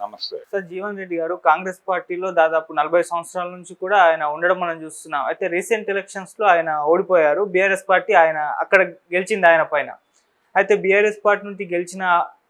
నమస్తే సార్. జీవన్ రెడ్డి గారు కాంగ్రెస్ పార్టీలో దాదాపు 40 సంవత్సరాల నుంచి కూడా ఆయన ఉండడం మనం చూస్తున్నాం. అయితే రీసెంట్ ఎలక్షన్స్ లో ఆయన ఓడిపోయారు. బీఆర్ఎస్ పార్టీ ఆయన అక్కడ గెలిచింది ఆయన పైన. అయితే బీఆర్ఎస్ పార్టీ నుంచి గెలిచిన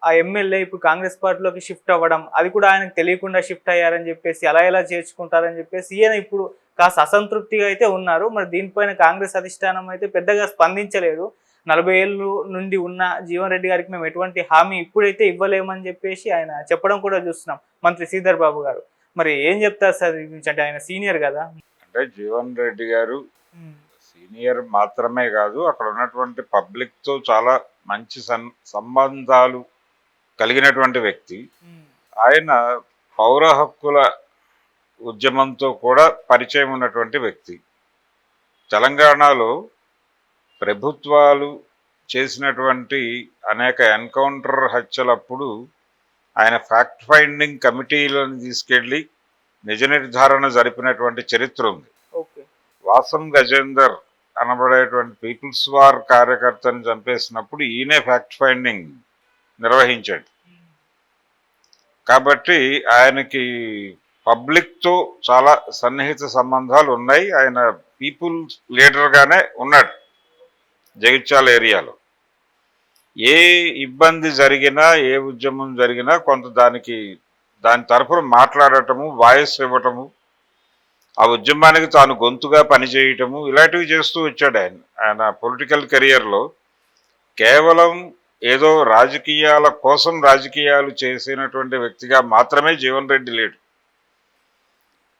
ఆ ఎమ్మెల్యే ఇప్పుడు కాంగ్రెస్ పార్టీలోకి షిఫ్ట్ అవ్వడం, అది కూడా ఆయనకు తెలియకుండా షిఫ్ట్ అయ్యారని చెప్పేసి అలా ఎలా చేర్చుకుంటారని చెప్పేసి ఈయన ఇప్పుడు కాస్త అసంతృప్తిగా అయితే ఉన్నారు. మరి దీనిపైన కాంగ్రెస్ అధిష్టానం అయితే పెద్దగా స్పందించలేదు. 40 ఏళ్ళు నుండి ఉన్న జీవన్ రెడ్డి గారికి మేము ఎటువంటి హామీ ఇప్పుడైతే ఇవ్వలేమని చెప్పేసి ఆయన చెప్పడం కూడా చూస్తున్నాం, మంత్రి శ్రీధర్ బాబు గారు. మరి ఏం చెప్తారు సార్ దీని గురించి? అంటే ఆయన సీనియర్ కదా. అంటే జీవన్ రెడ్డి గారు సీనియర్ మాత్రమే కాదు, అక్కడ ఉన్నటువంటి పబ్లిక్ తో చాలా మంచి సంబంధాలు కలిగినటువంటి వ్యక్తి. ఆయన పౌర హక్కుల ఉద్యమంతో కూడా పరిచయం ఉన్నటువంటి వ్యక్తి. తెలంగాణలో ప్రభుత్వాలు చేసినటువంటి అనేక ఎన్కౌంటర్ హత్యలప్పుడు ఆయన ఫ్యాక్ట్ ఫైండింగ్ కమిటీలను తీసుకెళ్లి నిజ నిర్ధారణ జరిపినటువంటి చరిత్ర ఉంది. వాసం గజేందర్ అనబడేటువంటి పీపుల్స్ వార్ కార్యకర్తను చంపేసినప్పుడు ఈయనే ఫ్యాక్ట్ ఫైండింగ్ నిర్వహించాడు. కాబట్టి ఆయనకి పబ్లిక్తో చాలా సన్నిహిత సంబంధాలు ఉన్నాయి. ఆయన పీపుల్ లీడర్గానే ఉన్నాడు. జగిత్యాల ఏరియాలో ఏ ఇబ్బంది జరిగినా, ఏ ఉద్యమం జరిగినా కొంత దాని తరఫున మాట్లాడటము, వాయిస్ ఇవ్వటము, ఆ ఉద్యమానికి తాను గొంతుగా పనిచేయటము, ఇలాంటివి చేస్తూ వచ్చాడు ఆయన పొలిటికల్ కెరియర్లో. కేవలం ఏదో రాజకీయాల కోసం రాజకీయాలు చేసినటువంటి వ్యక్తిగా మాత్రమే జీవన్ రెడ్డి లేడు.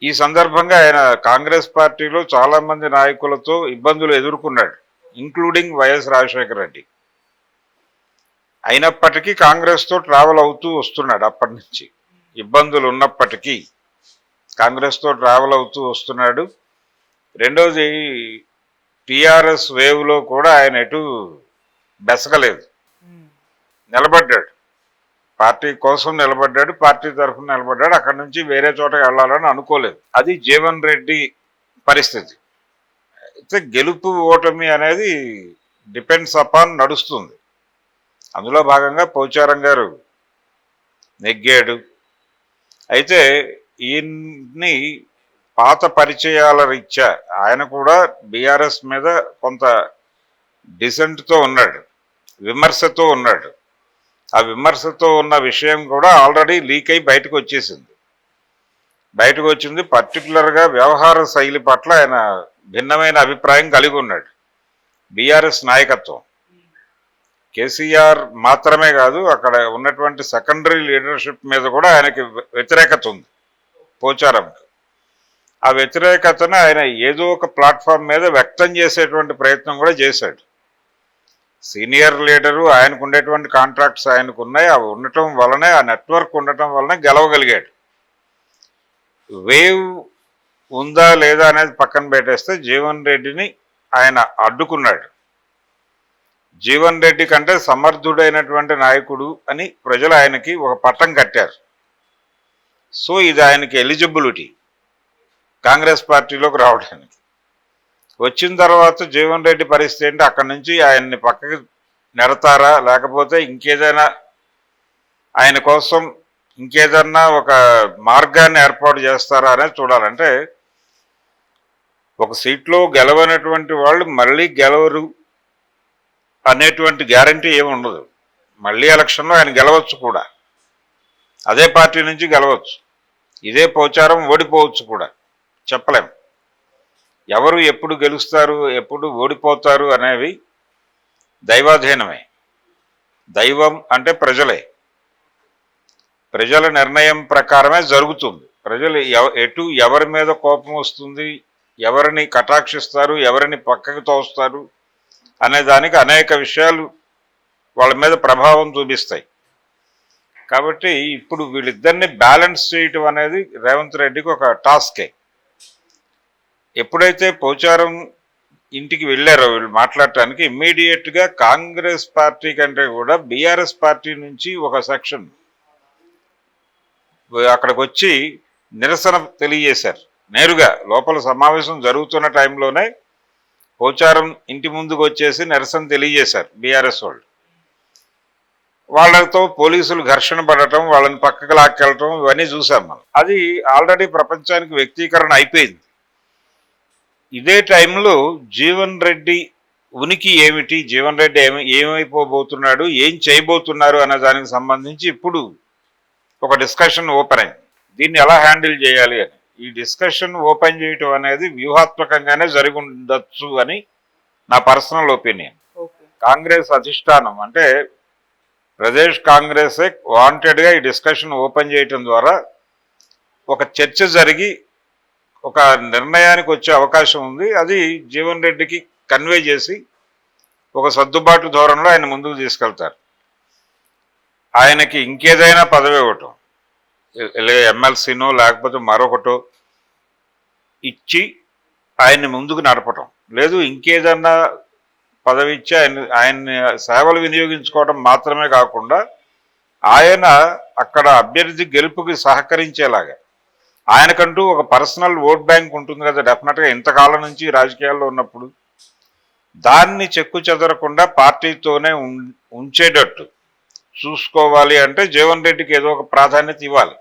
ఈ సందర్భంగా ఆయన కాంగ్రెస్ పార్టీలో చాలా మంది నాయకులతో ఇబ్బందులు ఎదుర్కొన్నాడు, ఇంక్లూడింగ్ వైఎస్ రాజశేఖర రెడ్డి. అయినప్పటికీ కాంగ్రెస్తో ట్రావెల్ అవుతూ వస్తున్నాడు. అప్పటి నుంచి ఇబ్బందులు ఉన్నప్పటికీ కాంగ్రెస్తో ట్రావెల్ అవుతూ వస్తున్నాడు. రెండోది, టిఆర్ఎస్ వేవ్లో కూడా ఆయన ఎటు బెసగలేదు, నిలబడ్డాడు. పార్టీ కోసం నిలబడ్డాడు, పార్టీ తరఫున నిలబడ్డాడు. అక్కడి నుంచి వేరే చోటకి వెళ్ళాలని అనుకోలేదు. అది జీవన్ రెడ్డి పరిస్థితి. అయితే గెలుపు ఓటమి అనేది డిపెండ్స్ అపాన్ నడుస్తుంది. అందులో భాగంగా పోచారం గారు నెగ్గాడు. అయితే ఈయన్ని పాత పరిచయాల రీత్యా ఆయన కూడా బీఆర్ఎస్ మీద కొంత డిసెంట్తో ఉన్నాడు, విమర్శతో ఉన్నాడు. ఆ విమర్శతో ఉన్న విషయం కూడా ఆల్రెడీ లీక్ అయి బయటకు వచ్చింది. పర్టికులర్గా వ్యవహార శైలి పట్ల ఆయన భిన్నమైన అభిప్రాయం కలిగి ఉన్నాడు. బీఆర్ఎస్ నాయకత్వం, కేసీఆర్ మాత్రమే కాదు, అక్కడ ఉన్నటువంటి సెకండరీ లీడర్షిప్ మీద కూడా ఆయనకి వ్యతిరేకత ఉంది పోచారంకి. ఆ వ్యతిరేకతను ఆయన ఏదో ఒక ప్లాట్ఫామ్ మీద వ్యక్తం చేసేటువంటి ప్రయత్నం కూడా చేశాడు. సీనియర్ లీడరు, ఆయనకు ఉండేటువంటి కాంట్రాక్ట్స్ ఆయనకు ఉన్నాయి. అవి ఉండటం వల్లనే, ఆ నెట్వర్క్ ఉండటం వల్లనే గెలవగలిగాడు. వేవ్ ఉందా లేదా అనేది పక్కన పెట్టేస్తే జీవన్ రెడ్డిని ఆయన అడ్డుకున్నాడు. జీవన్ రెడ్డి కంటే సమర్థుడైనటువంటి నాయకుడు అని ప్రజలు ఆయనకి ఒక పట్టం కట్టారు. సో ఇది ఆయనకి ఎలిజిబిలిటీ కాంగ్రెస్ పార్టీలోకి రావడానికి. వచ్చిన తర్వాత జీవన్ రెడ్డి పరిస్థితి ఏంటి? అక్కడి నుంచి ఆయన్ని పక్కకి నెడతారా, లేకపోతే ఇంకేదైనా ఆయన కోసం ఇంకేదన్నా ఒక మార్గాన్ని ఏర్పాటు చేస్తారా అనేది చూడాలంటే, ఒక సీట్లో గెలవనటువంటి వాళ్ళు మళ్ళీ గెలవరు అనేటువంటి గ్యారంటీ ఏమి ఉండదు. మళ్ళీ ఎలక్షన్లో ఆయన గెలవచ్చు కూడా, అదే పార్టీ నుంచి గెలవచ్చు, ఇదే పోచారం ఓడిపోవచ్చు కూడా, చెప్పలేం. ఎవరు ఎప్పుడు గెలుస్తారు, ఎప్పుడు ఓడిపోతారు అనేవి దైవాధీనమే. దైవం అంటే ప్రజలే. ప్రజల నిర్ణయం ప్రకారమే జరుగుతుంది. ప్రజలు ఎవరి మీద కోపం వస్తుంది, ఎవరిని కటాక్షిస్తారు, ఎవరిని పక్కకు తోస్తారు అనే దానికి అనేక విషయాలు వాళ్ళ మీద ప్రభావం చూపిస్తాయి. కాబట్టి ఇప్పుడు వీళ్ళిద్దరిని బ్యాలెన్స్ చేయటం అనేది రేవంత్ రెడ్డికి ఒక టాస్కే. ఎప్పుడైతే పోచారం ఇంటికి వెళ్ళారో వీళ్ళు మాట్లాడటానికి, ఇమ్మీడియట్గా కాంగ్రెస్ పార్టీ కంటే కూడా బీఆర్ఎస్ పార్టీ నుంచి ఒక సెక్షన్ అక్కడికి వచ్చి నిరసన తెలియజేశారు. నేరుగా లోపల సమావేశం జరుగుతున్న టైంలోనే పోచారం ఇంటి ముందుకు వచ్చేసి నిరసన తెలియజేశారు బీఆర్ఎస్ వాళ్ళు. వాళ్ళతో పోలీసులు ఘర్షణ పడటం, వాళ్ళని పక్కకు లాక్కెళ్ళటం ఇవన్నీ చూసాం మనం. అది ఆల్రెడీ ప్రపంచానికి వ్యక్తీకరణ అయిపోయింది. ఇదే టైంలో జీవన్ రెడ్డి ఉనికి ఏమిటి, జీవన్ రెడ్డి ఏమైపోబోతున్నాడు, ఏం చేయబోతున్నారు అనే దానికి సంబంధించి ఇప్పుడు ఒక డిస్కషన్ ఓపెన్ అయింది. దీన్ని ఎలా హ్యాండిల్ చేయాలి అని. ఈ డిస్కషన్ ఓపెన్ చేయటం అనేది వ్యూహాత్మకంగానే జరిగి ఉండొచ్చు అని నా పర్సనల్ ఒపీనియన్. కాంగ్రెస్ అధిష్టానం అంటే ప్రదేశ్ కాంగ్రెసే వాంటెడ్గా ఈ డిస్కషన్ ఓపెన్ చేయటం ద్వారా ఒక చర్చ జరిగి ఒక నిర్ణయానికి వచ్చే అవకాశం ఉంది. అది జీవన్ రెడ్డికి కన్వే చేసి ఒక సర్దుబాటు ధోరణిలో ఆయన ముందుకు తీసుకెళ్తారు. ఆయనకి ఇంకేదైనా పదవి ఇవ్వటం, ఎమ్మెల్సీనో లేకపోతే మరొకటో ఇచ్చి ఆయన్ని ముందుకు నడపటం, లేదు ఇంకేదన్నా పదవి ఇచ్చి ఆయన్ని సేవలు వినియోగించుకోవడం మాత్రమే కాకుండా ఆయన అక్కడ అభ్యర్థి గెలుపుకి సహకరించేలాగా ఆయనకంటూ ఒక పర్సనల్ ఓట్ బ్యాంక్ ఉంటుంది కదా డెఫినెట్గా ఇంతకాలం నుంచి రాజకీయాల్లో ఉన్నప్పుడు, దాన్ని చెక్కు చెదరకుండా పార్టీతోనే ఉంచేటట్టు చూసుకోవాలి. అంటే జీవన్ రెడ్డికి ఏదో ఒక ప్రాధాన్యత ఇవ్వాలి.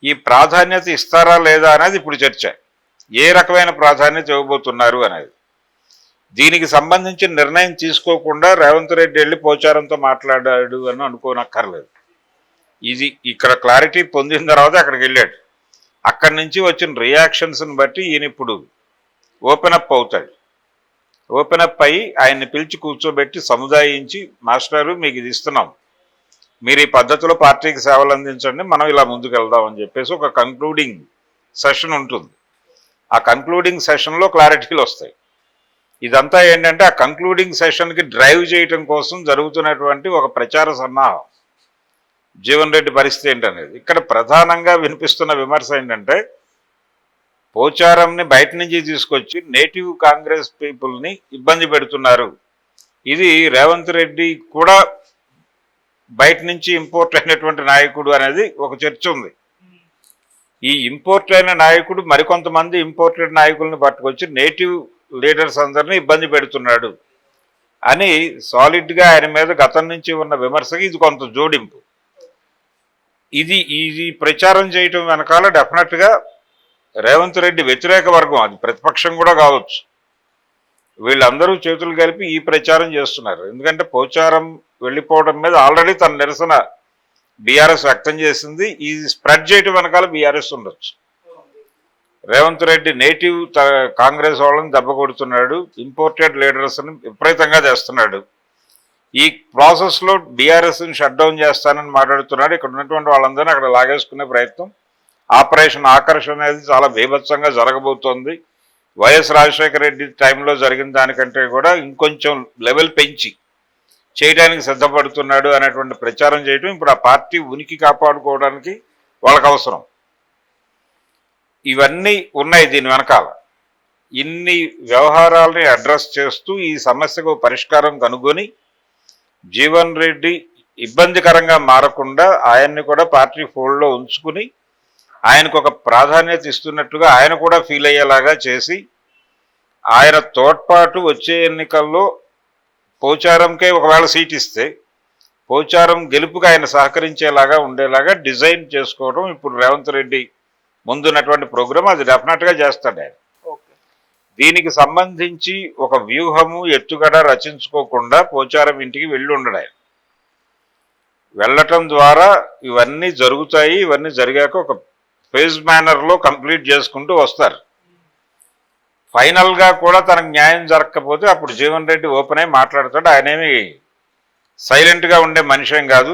ఈ ప్రాధాన్యత ఇస్తారా లేదా అనేది ఇప్పుడు చర్చ. ఏ రకమైన ప్రాధాన్యత ఇవ్వబోతున్నారు అనేది. దీనికి సంబంధించిన నిర్ణయం తీసుకోకుండా రేవంత్ రెడ్డి వెళ్ళి పోచారంతో మాట్లాడాడు అని అనుకోనక్కర్లేదు. ఇది ఇక్కడ క్లారిటీ పొందిన తర్వాత అక్కడికి వెళ్ళాడు. అక్కడి నుంచి వచ్చిన రియాక్షన్స్ని బట్టి ఈయన ఇప్పుడు ఓపెన్ అప్ అవుతాడు. ఓపెన్ అప్ అయ్యి ఆయన్ని పిలిచి కూర్చోబెట్టి సముదాయించి, మాస్టారు మీకు ఇది ఇస్తున్నాం, మీరు ఈ పద్ధతిలో పార్టీకి సేవలు అందించండి, మనం ఇలా ముందుకు వెళ్దాం అని చెప్పేసి ఒక కంక్లూడింగ్ సెషన్ ఉంటుంది. ఆ కంక్లూడింగ్ సెషన్లో క్లారిటీలు వస్తాయి. ఇదంతా ఏంటంటే ఆ కంక్లూడింగ్ సెషన్కి డ్రైవ్ చేయటం కోసం జరుగుతున్నటువంటి ఒక ప్రచార సన్నాహం. జీవన్ రెడ్డి పరిస్థితి ఏంటనేది ఇక్కడ ప్రధానంగా వినిపిస్తున్న విమర్శ ఏంటంటే, పోచారంని బయట నుంచి తీసుకొచ్చి నేటివ్ కాంగ్రెస్ పీపుల్ని ఇబ్బంది పెడుతున్నారు. ఇది రేవంత్ రెడ్డి కూడా బయట నుంచి ఇంపోర్ట్ అయినటువంటి నాయకుడు అనేది ఒక చర్చ ఉంది. ఈ ఇంపోర్ట్ అయిన నాయకుడు మరికొంతమంది ఇంపోర్టెడ్ నాయకుల్ని పట్టుకొచ్చి నేటివ్ లీడర్స్ అందరినీ ఇబ్బంది పెడుతున్నాడు అని సాలిడ్గా ఆయన మీద గతం నుంచి ఉన్న విమర్శకి ఇది కొంత జోడింపు. ఇది ప్రచారం చేయటం వెనకాల డెఫినెట్గా రేవంత్ రెడ్డి వ్యతిరేక వర్గం, అది ప్రతిపక్షం కూడా కావచ్చు, వీళ్ళందరూ చేతులు కలిపి ఈ ప్రచారం చేస్తున్నారు. ఎందుకంటే పోచారం వెళ్ళిపోవడం మీద ఆల్రెడీ తన నిరసన బీఆర్ఎస్ వ్యక్తం చేసింది. ఇది స్ప్రెడ్ చేయటం వెనకాల బీఆర్ఎస్ ఉండొచ్చు. రేవంత్ రెడ్డి నేటివ్ కాంగ్రెస్ వాళ్ళని దెబ్బ కొడుతున్నాడు, ఇంపోర్టెడ్ లీడర్స్ని విపరీతంగా చేస్తున్నాడు. ఈ ప్రాసెస్లో బీఆర్ఎస్ని షట్ డౌన్ చేస్తానని మాట్లాడుతున్నాడు. ఇక్కడ ఉన్నటువంటి వాళ్ళందరినీ అక్కడ లాగేసుకునే ప్రయత్నం, ఆపరేషన్ ఆకర్షణ అనేది చాలా బీభత్సంగా జరగబోతోంది. వైఎస్ రాజశేఖర రెడ్డి టైంలో జరిగిన దానికంటే కూడా ఇంకొంచెం లెవెల్ పెంచి చేయడానికి సిద్ధపడుతున్నాడు అనేటువంటి ప్రచారం చేయడం ఇప్పుడు ఆ పార్టీ ఉనికి కాపాడుకోవడానికి వాళ్ళకు అవసరం. ఇవన్నీ ఉన్నాయి దీని వెనకాల. ఇన్ని వ్యవహారాలని అడ్రస్ చేస్తూ ఈ సమస్యకు పరిష్కారం కనుగొని జీవన్ రెడ్డి ఇబ్బందికరంగా మారకుండా ఆయన్ని కూడా పార్టీ ఫోల్డ్లో ఉంచుకుని ఆయనకు ఒక ప్రాధాన్యత ఇస్తున్నట్టుగా ఆయన కూడా ఫీల్ అయ్యేలాగా చేసి ఆయన తోడ్పాటు వచ్చే ఎన్నికల్లో పోచారంకే ఒకవేళ సీట్ ఇస్తే పోచారం గెలుపుగా ఆయన సహకరించేలాగా ఉండేలాగా డిజైన్ చేసుకోవడం ఇప్పుడు రేవంత్ రెడ్డి ముందున్నటువంటి ప్రోగ్రాం. అది డెఫినెట్గా చేస్తాడు ఆయన. దీనికి సంబంధించి ఒక వ్యూహము ఎత్తుగడ రచించుకోకుండా పోచారం ఇంటికి వెళ్ళి ఉండడు ఆయన. వెళ్ళటం ద్వారా ఇవన్నీ జరుగుతాయి. ఇవన్నీ జరిగాక ఒక ఫేజ్ మేనర్లో కంప్లీట్ చేసుకుంటూ వస్తారు. ఫైనల్గా కూడా తనకు న్యాయం జరగకపోతే అప్పుడు జీవన్ రెడ్డి ఓపెన్ అయి మాట్లాడతాడు. ఆయనేమి సైలెంట్గా ఉండే మనిషేం కాదు.